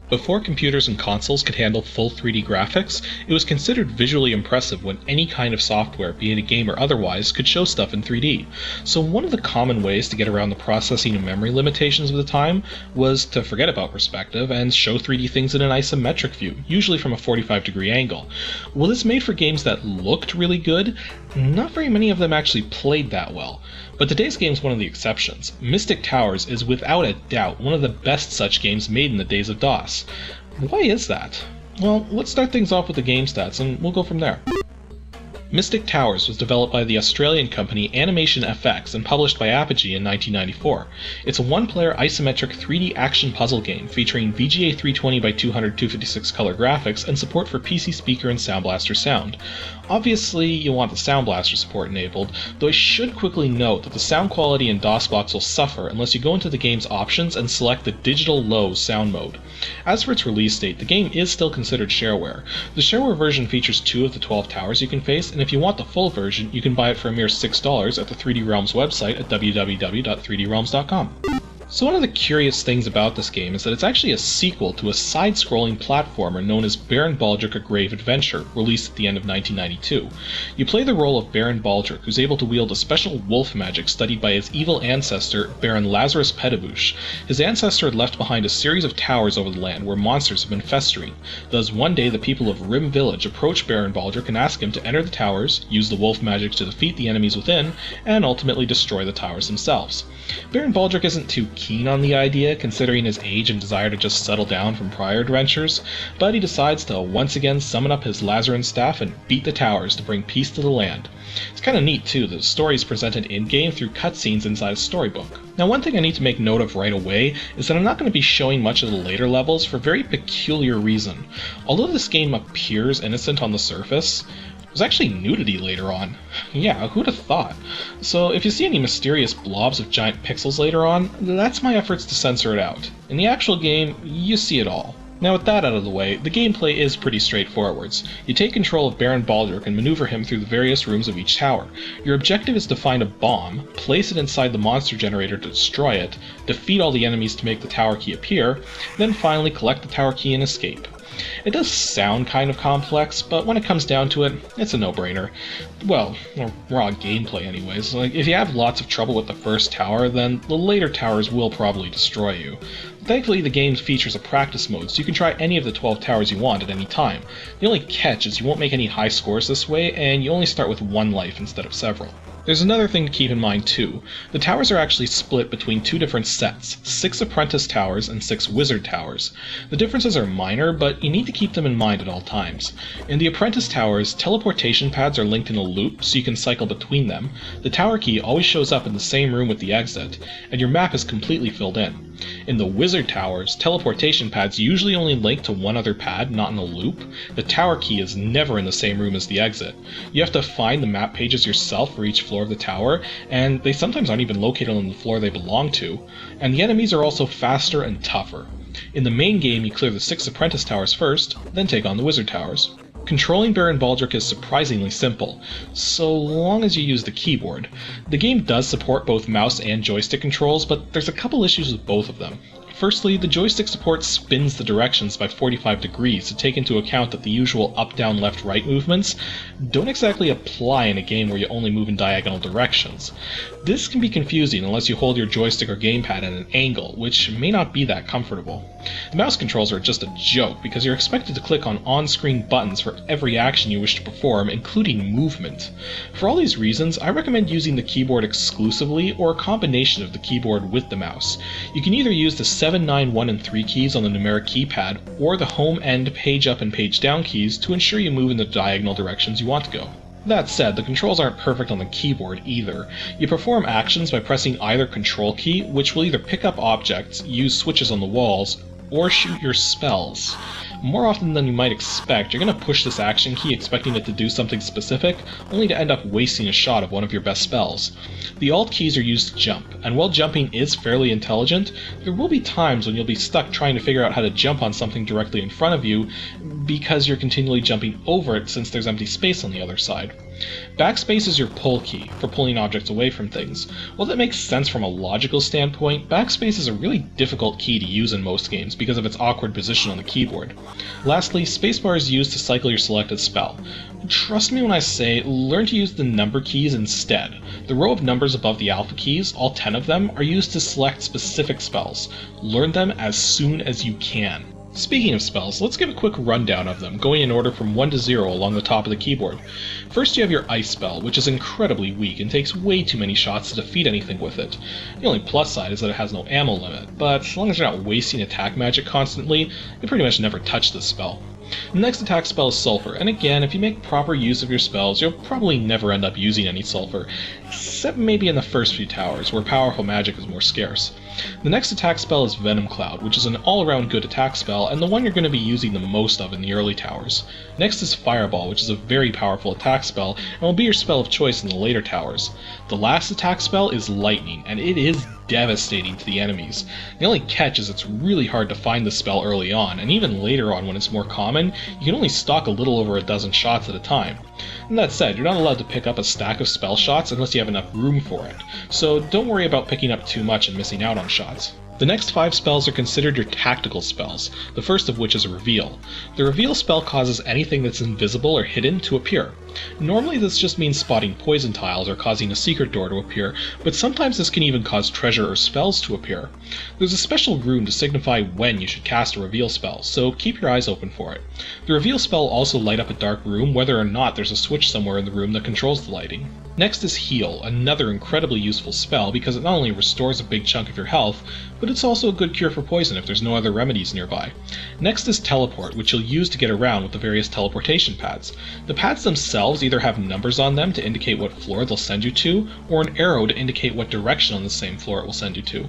Before computers and consoles could handle full 3D graphics, it was considered visually impressive when any kind of software, be it a game or otherwise, could show stuff in 3D. So one of the common ways to get around the processing and memory limitations of the time was to forget about perspective and show 3D things in an isometric view, usually from a 45-degree angle. While this made for games that looked really good, not very many of them actually played that well. But today's game is one of the exceptions. Mystic Towers is without a doubt one of the best such games made in the days of DOS. Why is that? Well, let's start things off with the game stats and we'll go from there. Mystic Towers was developed by the Australian company Animation FX and published by Apogee in 1994. It's a one-player isometric 3D action puzzle game featuring VGA 320x200 256 color graphics and support for PC speaker and Sound Blaster sound. Obviously, you want the Sound Blaster support enabled, though I should quickly note that the sound quality in Dosbox will suffer unless you go into the game's options and select the Digital Low sound mode. As for its release date, the game is still considered shareware. The shareware version features 2 of the 12 towers you can face, and if you want the full version, you can buy it for a mere $6 at the 3D Realms website at www.3drealms.com. So one of the curious things about this game is that it's actually a sequel to a side-scrolling platformer known as Baron Baldric: A Grave Adventure, released at the end of 1992. You play the role of Baron Baldric, who's able to wield a special wolf magic studied by his evil ancestor, Baron Lazarus Pedabush. His ancestor had left behind a series of towers over the land where monsters have been festering. Thus, one day the people of Rim Village approach Baron Baldric and ask him to enter the towers, use the wolf magic to defeat the enemies within, and ultimately destroy the towers themselves. Baron Baldric isn't too keen on the idea, considering his age and desire to just settle down from prior adventures, but he decides to once again summon up his Lazarin staff and beat the towers to bring peace to the land. It's kinda neat too, the story is presented in-game through cutscenes inside a storybook. Now one thing I need to make note of right away is that I'm not going to be showing much of the later levels for a very peculiar reason. Although this game appears innocent on the surface, there's actually nudity later on. Yeah, who'd have thought? So if you see any mysterious blobs of giant pixels later on, that's my efforts to censor it out. In the actual game, you see it all. Now with that out of the way, the gameplay is pretty straightforward. You take control of Baron Baldric and maneuver him through the various rooms of each tower. Your objective is to find a bomb, place it inside the monster generator to destroy it, defeat all the enemies to make the tower key appear, then finally collect the tower key and escape. It does sound kind of complex, but when it comes down to it, it's a no-brainer. Well, raw gameplay anyways. Like, if you have lots of trouble with the first tower, then the later towers will probably destroy you. Thankfully, the game features a practice mode, so you can try any of the 12 towers you want at any time. The only catch is you won't make any high scores this way, and you only start with 1 life instead of several. There's another thing to keep in mind too. The towers are actually split between 2 different sets, 6 Apprentice Towers and 6 Wizard Towers. The differences are minor, but you need to keep them in mind at all times. In the Apprentice Towers, teleportation pads are linked in a loop so you can cycle between them, the tower key always shows up in the same room with the exit, and your map is completely filled in. In the Wizard Towers, teleportation pads usually only link to one other pad, not in a loop. The tower key is never in the same room as the exit. You have to find the map pages yourself for each floor of the tower, and they sometimes aren't even located on the floor they belong to, and the enemies are also faster and tougher. In the main game, you clear the 6 Apprentice Towers first, then take on the Wizard Towers. Controlling Baron Baldric is surprisingly simple, so long as you use the keyboard. The game does support both mouse and joystick controls, but there's a couple issues with both of them. Firstly, the joystick support spins the directions by 45 degrees to take into account that the usual up, down, left, right movements don't exactly apply in a game where you only move in diagonal directions. This can be confusing unless you hold your joystick or gamepad at an angle, which may not be that comfortable. The mouse controls are just a joke because you're expected to click on on-screen buttons for every action you wish to perform, including movement. For all these reasons, I recommend using the keyboard exclusively or a combination of the keyboard with the mouse. You can either use the 7, 9, 1, and 3 keys on the numeric keypad or the home end page up and page down keys to ensure you move in the diagonal directions you want to go. That said, the controls aren't perfect on the keyboard either. You perform actions by pressing either control key, which will either pick up objects, use switches on the walls, or shoot your spells. More often than you might expect, you're going to push this action key expecting it to do something specific, only to end up wasting a shot of one of your best spells. The alt keys are used to jump, and while jumping is fairly intelligent, there will be times when you'll be stuck trying to figure out how to jump on something directly in front of you because you're continually jumping over it since there's empty space on the other side. Backspace is your pull key for pulling objects away from things. While that makes sense from a logical standpoint, backspace is a really difficult key to use in most games because of its awkward position on the keyboard. Lastly, spacebar is used to cycle your selected spell. Trust me when I say, learn to use the number keys instead. The row of numbers above the alpha keys, all 10 of them, are used to select specific spells. Learn them as soon as you can. Speaking of spells, let's give a quick rundown of them, going in order from 1 to 0 along the top of the keyboard. First you have your Ice spell, which is incredibly weak and takes way too many shots to defeat anything with it. The only plus side is that it has no ammo limit, but as long as you're not wasting attack magic constantly, you pretty much never touch this spell. The next attack spell is Sulfur, and again, if you make proper use of your spells, you'll probably never end up using any Sulfur, except maybe in the first few towers, where powerful magic is more scarce. The next attack spell is Venom Cloud, which is an all-around good attack spell, and the one you're going to be using the most of in the early towers. Next is Fireball, which is a very powerful attack spell, and will be your spell of choice in the later towers. The last attack spell is Lightning, and it is devastating to the enemies. The only catch is it's really hard to find this spell early on, and even later on when it's more common, you can only stock a little over a dozen shots at a time. And that said, you're not allowed to pick up a stack of spell shots unless you have enough room for it, so don't worry about picking up too much and missing out on shots. The next 5 spells are considered your tactical spells, the first of which is Reveal. The Reveal spell causes anything that's invisible or hidden to appear. Normally this just means spotting poison tiles or causing a secret door to appear, but sometimes this can even cause treasure or spells to appear. There's a special rune to signify when you should cast a Reveal spell, so keep your eyes open for it. The Reveal spell will also light up a dark room whether or not there's a switch somewhere in the room that controls the lighting. Next is Heal, another incredibly useful spell because it not only restores a big chunk of your health, but it's also a good cure for poison if there's no other remedies nearby. Next is Teleport, which you'll use to get around with the various teleportation pads. The pads themselves either have numbers on them to indicate what floor they'll send you to, or an arrow to indicate what direction on the same floor it will send you to.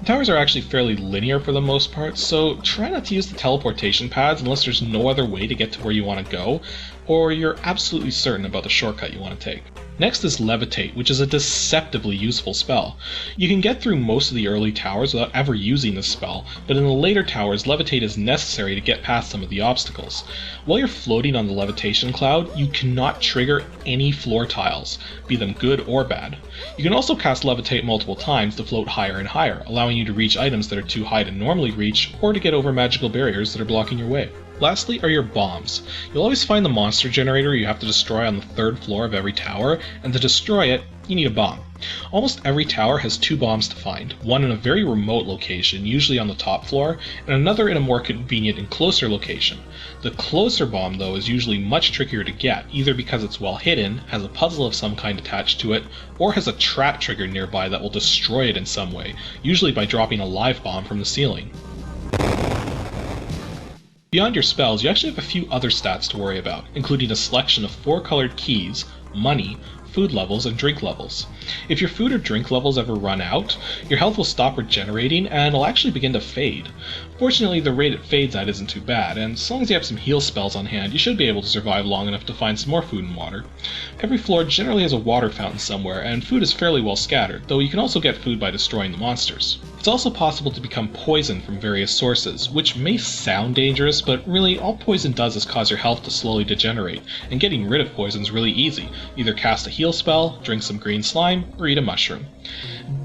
The towers are actually fairly linear for the most part, so try not to use the teleportation pads unless there's no other way to get to where you want to go, or you're absolutely certain about the shortcut you want to take. Next is Levitate, which is a deceptively useful spell. You can get through most of the early towers without ever using this spell, but in the later towers, Levitate is necessary to get past some of the obstacles. While you're floating on the levitation cloud, you cannot trigger any floor tiles, be them good or bad. You can also cast Levitate multiple times to float higher and higher, allowing you to reach items that are too high to normally reach, or to get over magical barriers that are blocking your way. Lastly are your bombs. You'll always find the monster generator you have to destroy on the 3rd floor of every tower, and to destroy it, you need a bomb. Almost every tower has 2 bombs to find, one in a very remote location, usually on the top floor, and another in a more convenient and closer location. The closer bomb, though, is usually much trickier to get, either because it's well hidden, has a puzzle of some kind attached to it, or has a trap trigger nearby that will destroy it in some way, usually by dropping a live bomb from the ceiling. Beyond your spells, you actually have a few other stats to worry about, including a selection of 4 colored keys, money, food levels, and drink levels. If your food or drink levels ever run out, your health will stop regenerating and will actually begin to fade. Fortunately, the rate it fades at isn't too bad, and as long as you have some heal spells on hand, you should be able to survive long enough to find some more food and water. Every floor generally has a water fountain somewhere, and food is fairly well scattered, though you can also get food by destroying the monsters. It's also possible to become poisoned from various sources, which may sound dangerous, but really all poison does is cause your health to slowly degenerate, and getting rid of poison is really easy. Either cast a heal spell, drink some green slime, or eat a mushroom.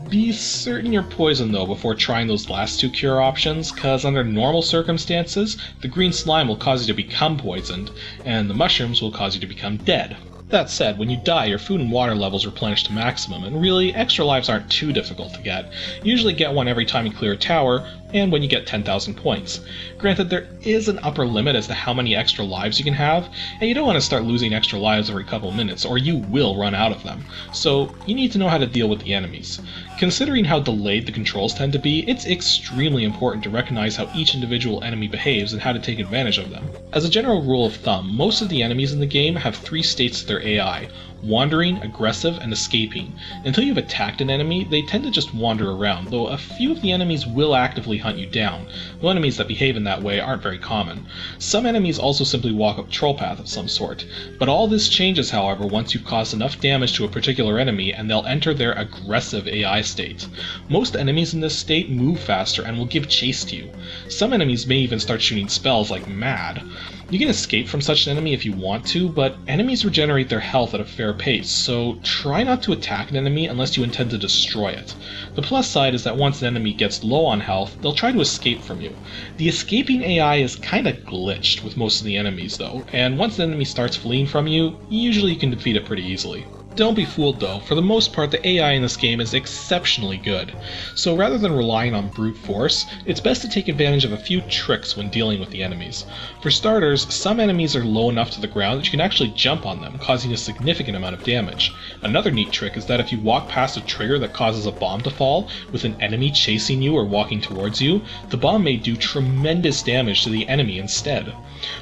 Be certain you're poisoned though before trying those last 2 cure options, cause under normal circumstances, the green slime will cause you to become poisoned, and the mushrooms will cause you to become dead. That said, when you die, your food and water levels replenish to maximum, and really, extra lives aren't too difficult to get. You usually get one every time you clear a tower, and when you get 10,000 points. Granted, there is an upper limit as to how many extra lives you can have, and you don't want to start losing extra lives every couple minutes, or you will run out of them, so you need to know how to deal with the enemies. Considering how delayed the controls tend to be, it's extremely important to recognize how each individual enemy behaves and how to take advantage of them. As a general rule of thumb, most of the enemies in the game have 3 states to their AI: wandering, aggressive, and escaping. Until you've attacked an enemy, they tend to just wander around, though a few of the enemies will actively hunt you down, though enemies that behave in that way aren't very common. Some enemies also simply walk a patrol path of some sort. But all this changes, however, once you've caused enough damage to a particular enemy and they'll enter their aggressive AI state. Most enemies in this state move faster and will give chase to you. Some enemies may even start shooting spells like mad. You can escape from such an enemy if you want to, but enemies regenerate their health at a fair pace, so try not to attack an enemy unless you intend to destroy it. The plus side is that once an enemy gets low on health, they'll try to escape from you. The escaping AI is kinda glitched with most of the enemies though, and once the enemy starts fleeing from you, usually you can defeat it pretty easily. Don't be fooled though, for the most part the AI in this game is exceptionally good. So rather than relying on brute force, it's best to take advantage of a few tricks when dealing with the enemies. For starters, some enemies are low enough to the ground that you can actually jump on them, causing a significant amount of damage. Another neat trick is that if you walk past a trigger that causes a bomb to fall, with an enemy chasing you or walking towards you, the bomb may do tremendous damage to the enemy instead.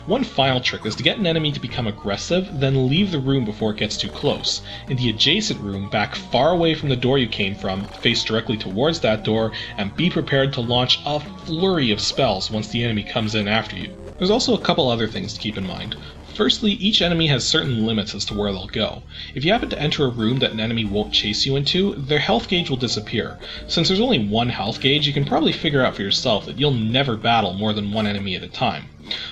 One final trick is to get an enemy to become aggressive, then leave the room before it gets too close. In the adjacent room, back far away from the door you came from, face directly towards that door, and be prepared to launch a flurry of spells once the enemy comes in after you. There's also a couple other things to keep in mind. Firstly, each enemy has certain limits as to where they'll go. If you happen to enter a room that an enemy won't chase you into, their health gauge will disappear. Since there's only one health gauge, you can probably figure out for yourself that you'll never battle more than one enemy at a time.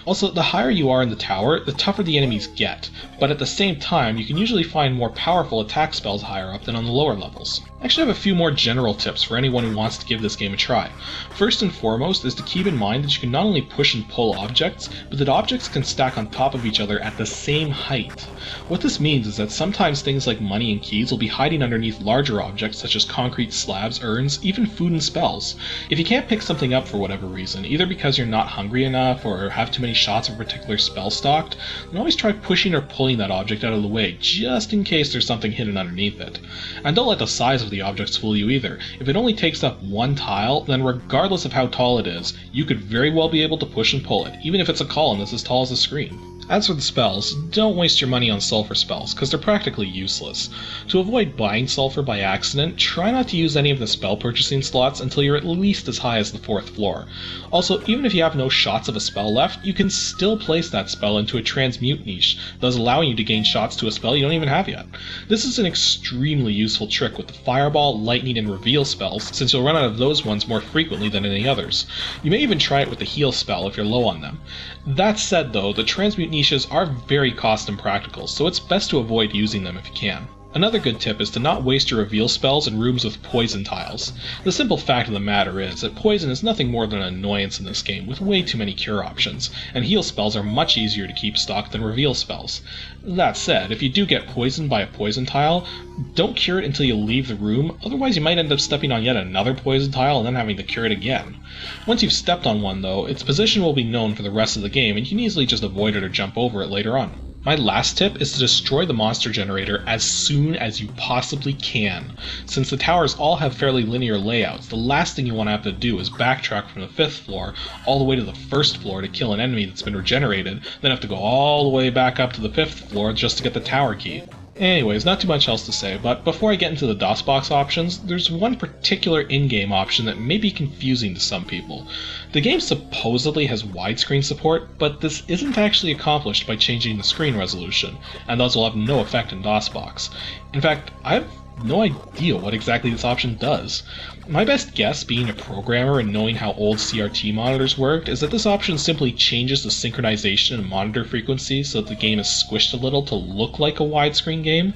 Also, the higher you are in the tower, the tougher the enemies get, but at the same time, you can usually find more powerful attack spells higher up than on the lower levels. I actually have a few more general tips for anyone who wants to give this game a try. First and foremost is to keep in mind that you can not only push and pull objects, but that objects can stack on top of each other at the same height. What this means is that sometimes things like money and keys will be hiding underneath larger objects such as concrete slabs, urns, even food and spells. If you can't pick something up for whatever reason, either because you're not hungry enough or have too many shots of a particular spell stocked, then always try pushing or pulling that object out of the way, just in case there's something hidden underneath it. And don't let the size of the objects fool you either. If it only takes up one tile, then regardless of how tall it is, you could very well be able to push and pull it, even if it's a column that's as tall as the screen. As for the spells, don't waste your money on sulfur spells, because they're practically useless. To avoid buying sulfur by accident, try not to use any of the spell purchasing slots until you're at least as high as the 4th floor. Also, even if you have no shots of a spell left, you can still place that spell into a transmute niche, thus allowing you to gain shots to a spell you don't even have yet. This is an extremely useful trick with the fireball, lightning, and reveal spells, since you'll run out of those ones more frequently than any others. You may even try it with the heal spell if you're low on them. That said though, the transmute niches are very cost impractical, so it's best to avoid using them if you can. Another good tip is to not waste your reveal spells in rooms with poison tiles. The simple fact of the matter is that poison is nothing more than an annoyance in this game, with way too many cure options, and heal spells are much easier to keep stocked than reveal spells. That said, if you do get poisoned by a poison tile, don't cure it until you leave the room, otherwise you might end up stepping on yet another poison tile and then having to cure it again. Once you've stepped on one though, its position will be known for the rest of the game and you can easily just avoid it or jump over it later on. My last tip is to destroy the monster generator as soon as you possibly can. Since the towers all have fairly linear layouts, the last thing you want to have to do is backtrack from the 5th floor all the way to the 1st floor to kill an enemy that's been regenerated, then have to go all the way back up to the 5th floor just to get the tower key. Anyways, not too much else to say, but before I get into the Dosbox options, there's one particular in-game option that may be confusing to some people. The game supposedly has widescreen support, but this isn't actually accomplished by changing the screen resolution, and thus will have no effect in Dosbox. In fact, I have no idea what exactly this option does. My best guess, being a programmer and knowing how old CRT monitors worked, is that this option simply changes the synchronization and monitor frequency so that the game is squished a little to look like a widescreen game.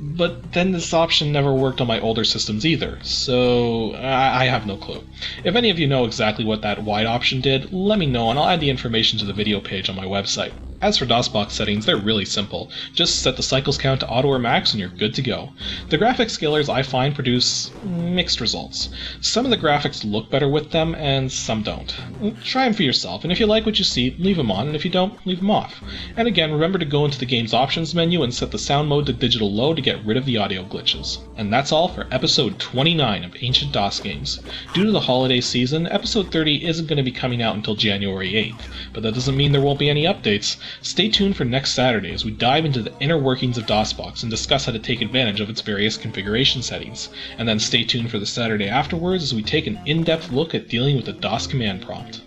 But then this option never worked on my older systems either, so I have no clue. If any of you know exactly what that wide option did, let me know and I'll add the information to the video page on my website. As for Dosbox settings, they're really simple. Just set the cycles count to auto or max and you're good to go. The graphics scalers I find produce mixed results. Some of the graphics look better with them and some don't. Try them for yourself, and if you like what you see, leave them on, and if you don't, leave them off. And again, remember to go into the game's options menu and set the sound mode to digital low to get rid of the audio glitches. And that's all for episode 29 of Ancient DOS Games. Due to the holiday season, episode 30 isn't going to be coming out until January 8th, but that doesn't mean there won't be any updates. Stay tuned for next Saturday as we dive into the inner workings of Dosbox and discuss how to take advantage of its various configuration settings. And then stay tuned for the Saturday afterwards as we take an in-depth look at dealing with the DOS command prompt.